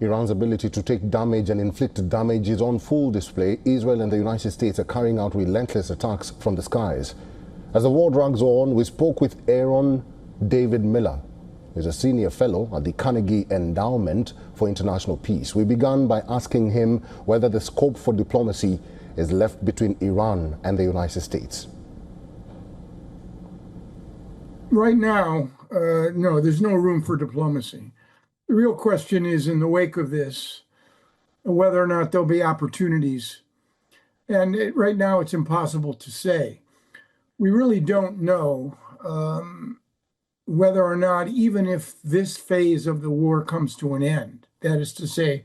Iran's ability to take damage and inflict damage is on full display. Israel and the United States are carrying out relentless attacks from the skies. As the war drags on, we spoke with Aaron David Miller. He's a senior fellow at the Carnegie Endowment for International Peace. We began by asking him whether the scope for diplomacy is left between Iran and the United States. Right now, no, there's no room for diplomacy. The real question is, in the wake of this, whether or not there'll be opportunities. And right now, it's impossible to say. We really don't know whether or not, even if this phase of the war comes to an end, that is to say,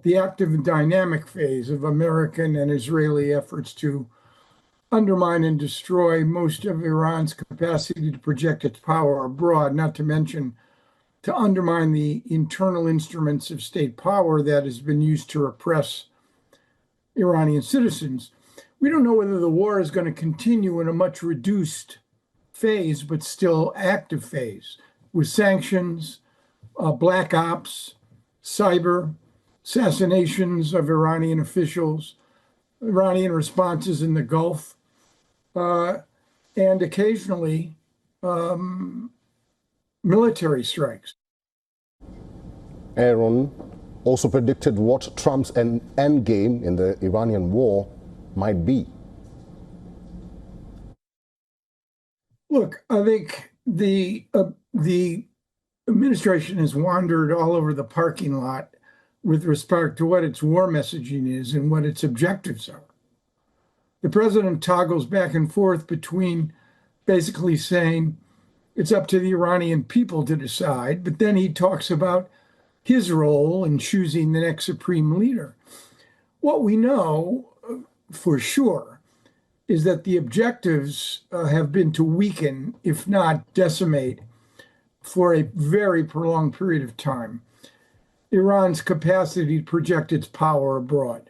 the active and dynamic phase of American and Israeli efforts to undermine and destroy most of Iran's capacity to project its power abroad, not to mention to undermine the internal instruments of state power that has been used to repress Iranian citizens. We don't know whether the war is going to continue in a much reduced phase, but still active phase, with sanctions, black ops, cyber, assassinations of Iranian officials, Iranian responses in the Gulf, and occasionally military strikes. Aaron also predicted what Trump's endgame in the Iranian war might be. Look, I think the administration has wandered all over the parking lot with respect to what its war messaging is and what its objectives are. The president toggles back and forth between basically saying it's up to the Iranian people to decide, but then he talks about his role in choosing the next supreme leader. What we know for sure is that the objectives have been to weaken, if not decimate, for a very prolonged period of time, Iran's capacity to project its power abroad.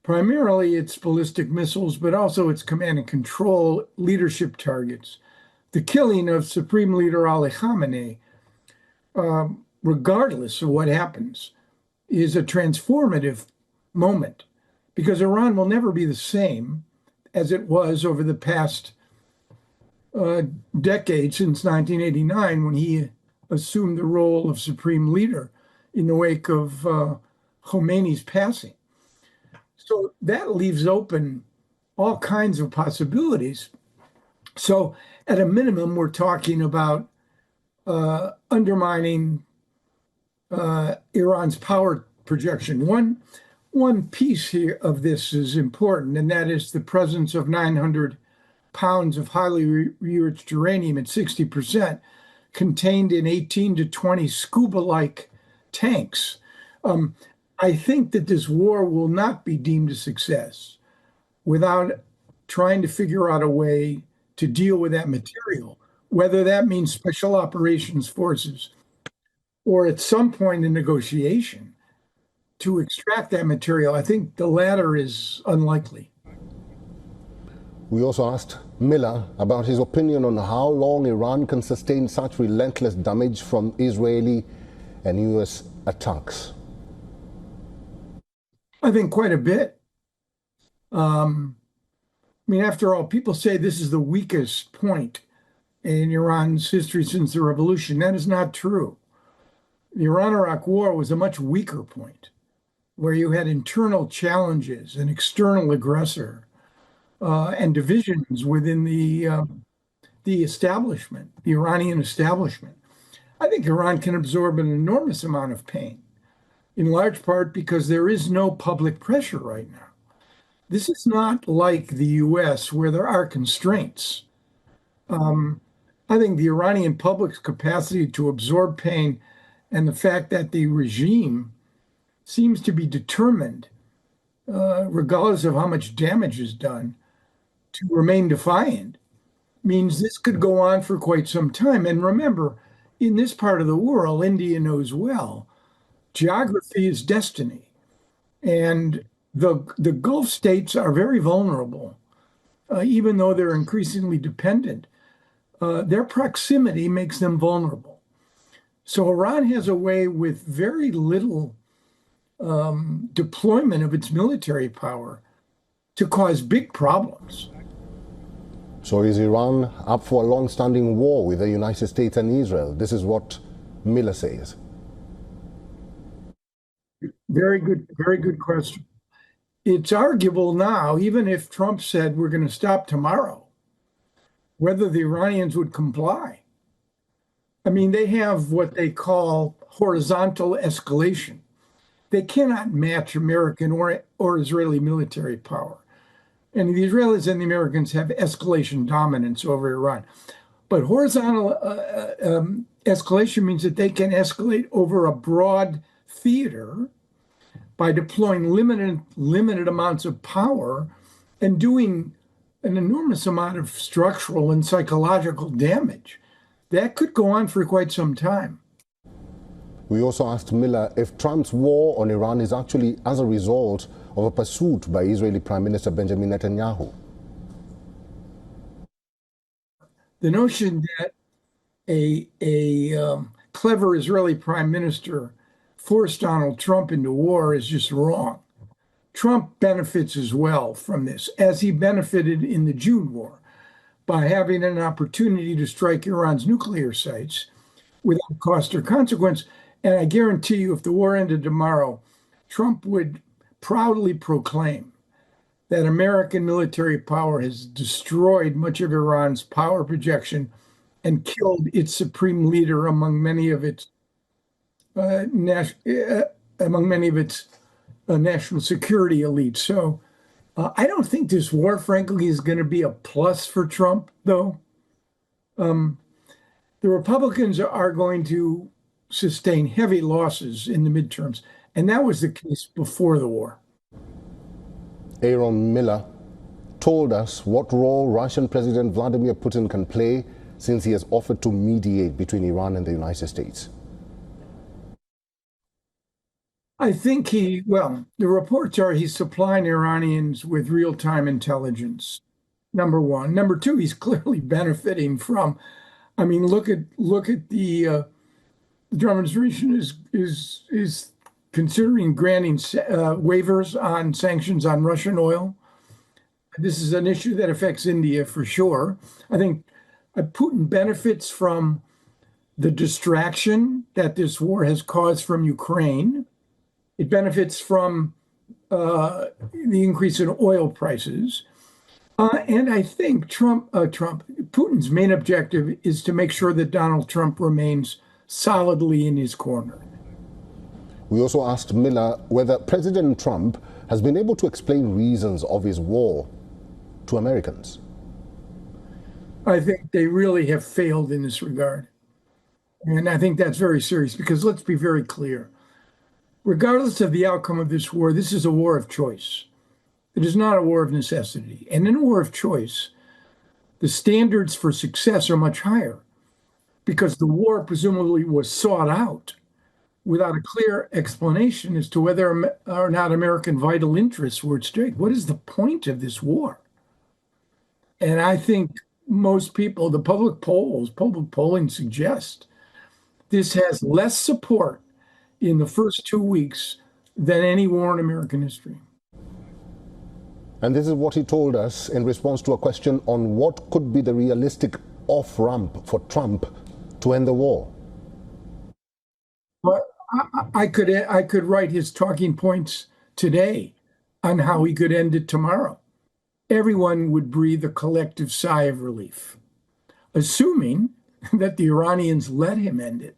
Primarily its ballistic missiles, but also its command and control leadership targets. The killing of Supreme Leader Ali Khamenei, regardless of what happens, is a transformative moment because Iran will never be the same as it was over the past decade since 1989 when he assumed the role of supreme leader in the wake of Khomeini's passing. So that leaves open all kinds of possibilities. So at a minimum, we're talking about undermining Iran's power projection. One piece here of this is important, and that is the presence of 900 pounds of highly enriched uranium at 60% contained in 18 to 20 scuba-like tanks. I think that this war will not be deemed a success without trying to figure out a way to deal with that material, whether that means special operations forces or at some point in negotiation to extract that material. I think the latter is unlikely. We also asked Miller about his opinion on how long Iran can sustain such relentless damage from Israeli and U.S. attacks. I think quite a bit. After all, people say this is the weakest point in Iran's history since the revolution. That is not true. The Iran-Iraq War was a much weaker point, where you had internal challenges, an external aggressor, and divisions within the establishment, the Iranian establishment. I think Iran can absorb an enormous amount of pain, in large part because there is no public pressure right now. This is not like the US, where there are constraints. I think the Iranian public's capacity to absorb pain and the fact that the regime seems to be determined, regardless of how much damage is done, to remain defiant, means this could go on for quite some time. And remember, in this part of the world, India knows well, geography is destiny. And the Gulf states are very vulnerable, even though they're increasingly dependent. Their proximity makes them vulnerable. So Iran has a way with very little deployment of its military power to cause big problems. So is Iran up for a long-standing war with the United States and Israel? This is what Miller says. Very good question. It's arguable now, even if Trump said we're going to stop tomorrow, whether the Iranians would comply. I mean, they have what they call horizontal escalation. They cannot match American or Israeli military power. And the Israelis and the Americans have escalation dominance over Iran. But horizontal escalation means that they can escalate over a broad theater by deploying limited amounts of power and doing an enormous amount of structural and psychological damage. That could go on for quite some time. We also asked Miller if Trump's war on Iran is actually as a result of a pursuit by Israeli Prime Minister Benjamin Netanyahu. The notion that a clever Israeli prime minister forced Donald Trump into war is just wrong. Trump benefits as well from this, as he benefited in the June war by having an opportunity to strike Iran's nuclear sites without cost or consequence. And I guarantee you, if the war ended tomorrow, Trump would proudly proclaim that American military power has destroyed much of Iran's power projection and killed its supreme leader among many of its national security elite. So I don't think this war, frankly, is going to be a plus for Trump, though. The Republicans are going to sustain heavy losses in the midterms, and that was the case before the war. Aaron Miller told us what role Russian President Vladimir Putin can play since he has offered to mediate between Iran and the United States. I think the reports are he's supplying Iranians with real-time intelligence, number one. Number two, he's clearly benefiting from, I mean, look at the administration is considering granting waivers on sanctions on Russian oil. This is an issue that affects India for sure. I think Putin benefits from the distraction that this war has caused from Ukraine. It benefits from the increase in oil prices. And I think Putin's main objective is to make sure that Donald Trump remains solidly in his corner. We also asked Miller whether President Trump has been able to explain reasons of his war to Americans. I think they really have failed in this regard. And I think that's very serious because let's be very clear. Regardless of the outcome of this war, this is a war of choice. It is not a war of necessity. And in a war of choice, the standards for success are much higher because the war presumably was sought out without a clear explanation as to whether or not American vital interests were at stake. What is the point of this war? And I think most people, the public polling suggests this has less support in the first 2 weeks than any war in American history. And this is what he told us in response to a question on what could be the realistic off-ramp for Trump to end the war. But I could write his talking points today on how he could end it tomorrow. Everyone would breathe a collective sigh of relief, assuming that the Iranians let him end it.